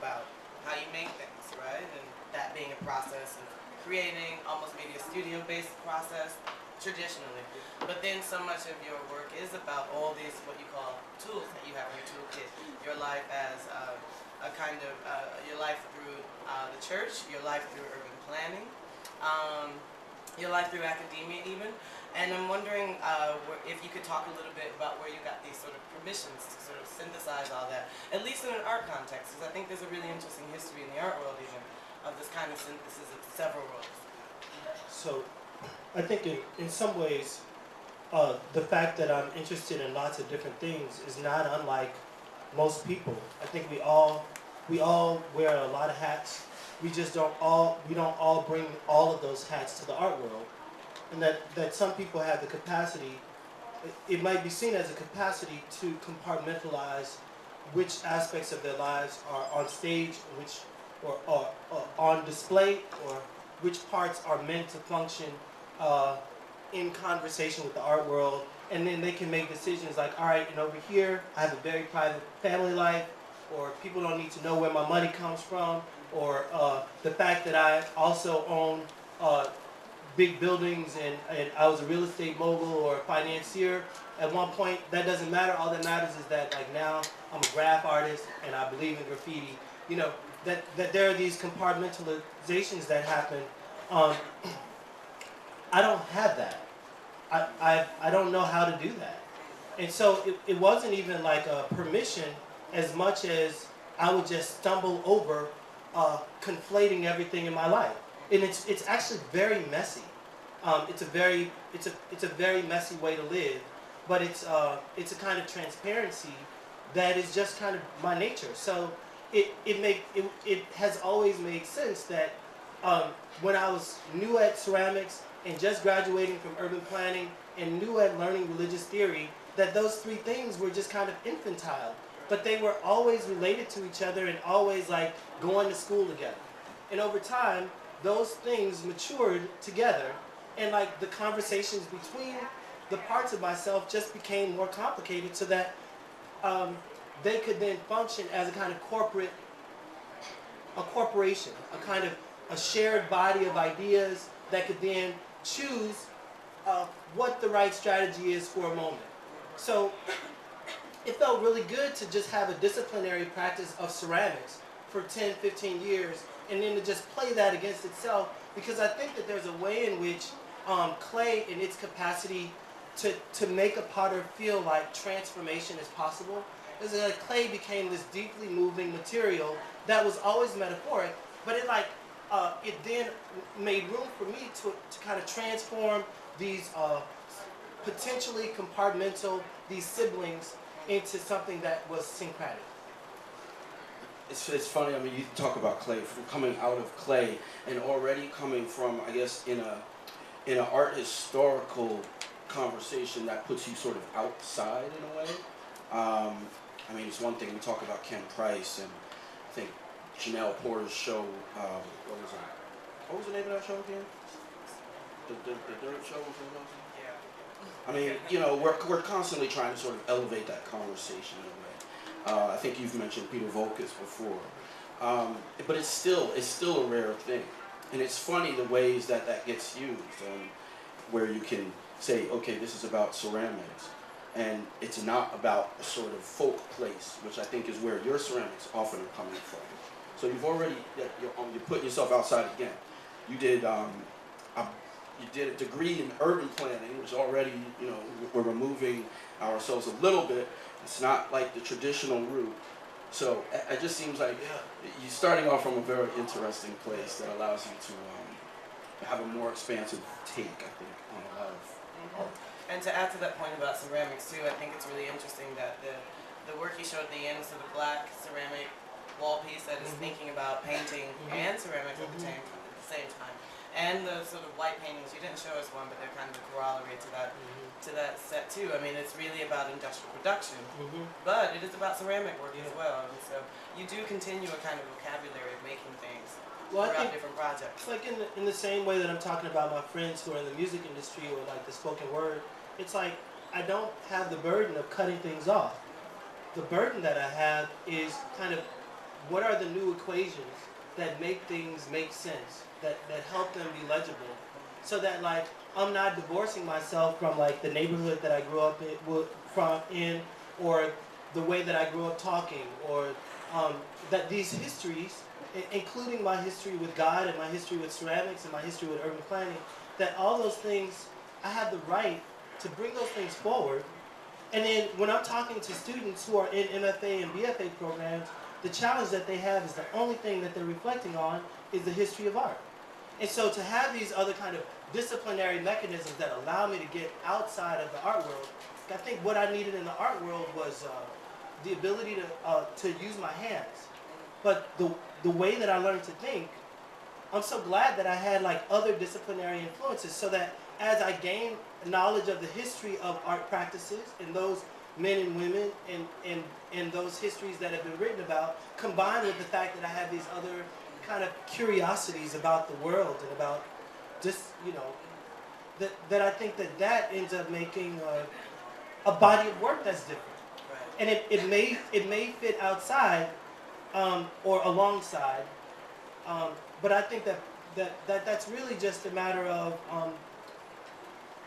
about how you make things, right? And that being a process of creating, almost maybe a studio-based process, traditionally. But then so much of your work is about all these, what you call, tools that you have in your toolkit. Your life as a kind of, your life through the church, your life through urban planning, your life through academia even. And I'm wondering if you could talk a little bit about where you got these sort of permissions to sort of synthesize all that, at least in an art context, because I think there's a really interesting history in the art world even of this kind of synthesis of several roles. So I think in some ways, the fact that I'm interested in lots of different things is not unlike most people. I think we all wear a lot of hats. We don't all bring all of those hats to the art world. And that some people have the capacity, it might be seen as a capacity to compartmentalize which aspects of their lives are on stage, which or on display, or which parts are meant to function in conversation with the art world. And then they can make decisions like, all right, and over here I have a very private family life, or people don't need to know where my money comes from, or the fact that I also own big buildings and I was a real estate mogul or a financier at one point. That doesn't matter. All that matters is that like now I'm a graph artist and I believe in graffiti. You know, that there are these compartmentalizations that happen. I don't have that. I don't know how to do that. And so it wasn't even like a permission as much as I would just stumble over conflating everything in my life. And it's actually very messy. It's a very messy way to live, but it's a kind of transparency that is just kind of my nature. So it has always made sense that when I was new at ceramics and just graduating from urban planning and new at learning religious theory, that those three things were just kind of infantile, but they were always related to each other and always like going to school together. And over time, those things matured together, and like the conversations between the parts of myself just became more complicated so that they could then function as a kind of corporation, a kind of a shared body of ideas that could then choose what the right strategy is for a moment. So it felt really good to just have a disciplinary practice of ceramics for 10, 15 years, and then to just play that against itself, because I think that there's a way in which clay, in its capacity to make a potter feel like transformation is possible, is that clay became this deeply moving material that was always metaphoric, but it then made room for me to kind of transform these potentially compartmental, these siblings, into something that was syncretic. It's funny, I mean, you talk about clay, from coming out of clay and already coming from, I guess, in an art historical conversation that puts you sort of outside in a way. I mean, it's one thing we talk about Ken Price, and I think Janelle Porter's show, what was the name of that show again? The Dirt Show or something else? Yeah. I mean, you know, we're constantly trying to sort of elevate that conversation in a way. I think you've mentioned Peter Voulkos before, but it's still a rare thing, and it's funny the ways that gets used, where you can say, okay, this is about ceramics, and it's not about a sort of folk place, which I think is where your ceramics often are coming from. So you've already you're putting yourself outside again. You did a degree in urban planning, which already, you know, we're removing ourselves a little bit. It's not like the traditional route. So it just seems like you're starting off from a very interesting place that allows you to have a more expansive take, I think, on a lot of art. And to add to that point about ceramics too, I think it's really interesting that the work you showed at the end is sort of black ceramic wall piece that is thinking about painting and ceramics at the same time. And the sort of white paintings, you didn't show us one, but they're kind of a corollary to that set too. I mean, it's really about industrial production, but it is about ceramic work as well. And so you do continue a kind of vocabulary of making things throughout different projects. Like in the same way that I'm talking about my friends who are in the music industry or like the spoken word, it's like I don't have the burden of cutting things off. The burden that I have is kind of what are the new equations that make things make sense, that help them be legible, so that like I'm not divorcing myself from like the neighborhood that I grew up in, or the way that I grew up talking, or that these histories, including my history with God and my history with ceramics and my history with urban planning, that all those things, I have the right to bring those things forward. And then when I'm talking to students who are in MFA and BFA programs, the challenge that they have is the only thing that they're reflecting on is the history of art. And so to have these other kind of disciplinary mechanisms that allow me to get outside of the art world, I think what I needed in the art world was the ability to use my hands. But the way that I learned to think, I'm so glad that I had like other disciplinary influences, so that as I gained knowledge of the history of art practices and those men and women and those histories that have been written about, combined with the fact that I have these other kind of curiosities about the world and about just, you know, that I think that ends up making a body of work that's different. And it may fit outside or alongside, but I think that's really just a matter of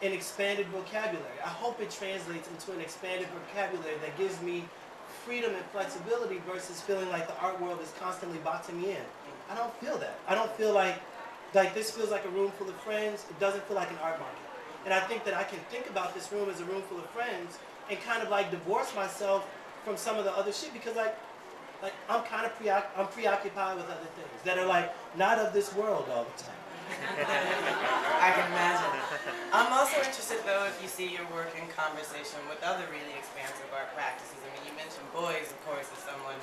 an expanded vocabulary. I hope it translates into an expanded vocabulary that gives me freedom and flexibility versus feeling like the art world is constantly boxing me in. I don't feel that. I don't feel like this feels like a room full of friends. It doesn't feel like an art market. And I think that I can think about this room as a room full of friends and kind of like divorce myself from some of the other shit, because like I'm kind of preoccupied with other things that are like not of this world all the time. I can imagine. I'm also interested though if you see your work in conversation with other really expansive art practices. I mean, you mentioned Boys, of course, as someone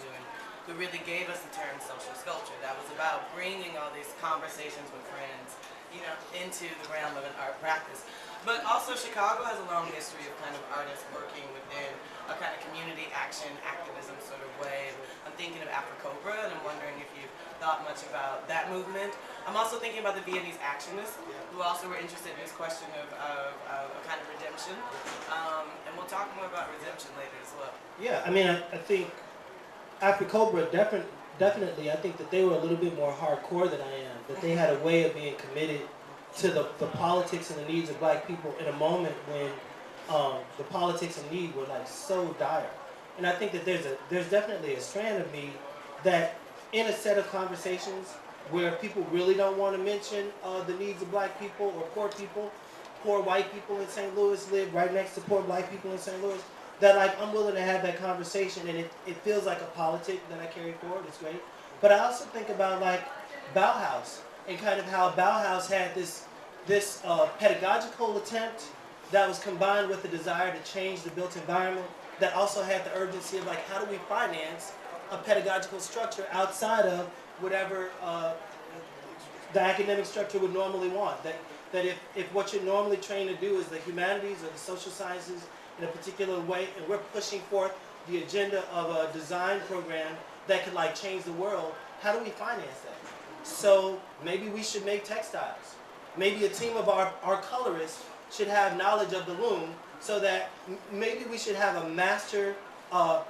who really gave us the term social sculpture. That was about bringing all these conversations with friends, you know, into the realm of an art practice. But also Chicago has a long history of kind of artists working within a kind of community action, activism sort of way. I'm thinking of Afro-Cobra, and I'm wondering if you've thought much about that movement. I'm also thinking about the Viennese actionists, who also were interested in this question of a kind of redemption. And we'll talk more about redemption later as well. Yeah, I mean, I think Afro-Cobra definitely, I think that they were a little bit more hardcore than I am, that they had a way of being committed to the politics and the needs of black people in a moment when the politics and need were like so dire. And I think that there's definitely a strand of me that in a set of conversations where people really don't want to mention the needs of black people or poor white people in St. Louis live right next to poor black people in St. Louis, that like I'm willing to have that conversation, and it feels like a politic that I carry forward. It's great. But I also think about like Bauhaus and kind of how Bauhaus had this pedagogical attempt that was combined with the desire to change the built environment, that also had the urgency of like, how do we finance a pedagogical structure outside of whatever the academic structure would normally want. That if what you're normally trained to do is the humanities or the social sciences in a particular way, and we're pushing forth the agenda of a design program that could like change the world, how do we finance that? So maybe we should make textiles. Maybe a team of our colorists should have knowledge of the loom, so that maybe we should have a master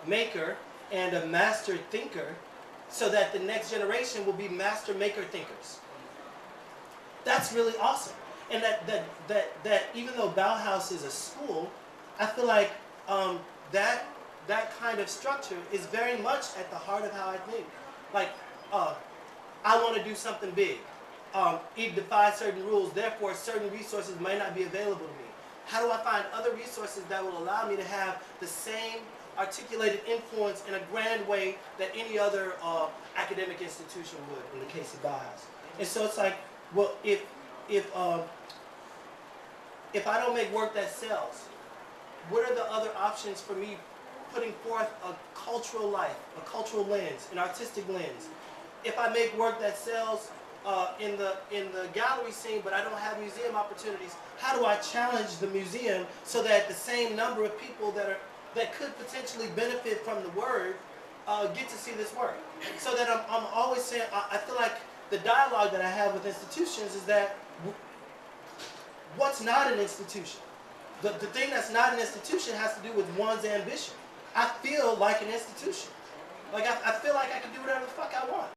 maker and a master thinker, so that the next generation will be master maker thinkers. That's really awesome. And that even though Bauhaus is a school, I feel like that kind of structure is very much at the heart of how I think. Like, I want to do something big. It defies certain rules, therefore certain resources might not be available to me. How do I find other resources that will allow me to have the same articulated influence in a grand way that any other academic institution would, in the case of Bauhaus? And so it's like, well, if I don't make work that sells, what are the other options for me putting forth a cultural life, a cultural lens, an artistic lens? If I make work that sells in the gallery scene, but I don't have museum opportunities, how do I challenge the museum so that the same number of people that could potentially benefit from the word get to see this work? So that I'm always saying, I feel like the dialogue that I have with institutions is that what's not an institution? The thing that's not an institution has to do with one's ambition. I feel like an institution. Like I feel like I can do whatever the fuck I want.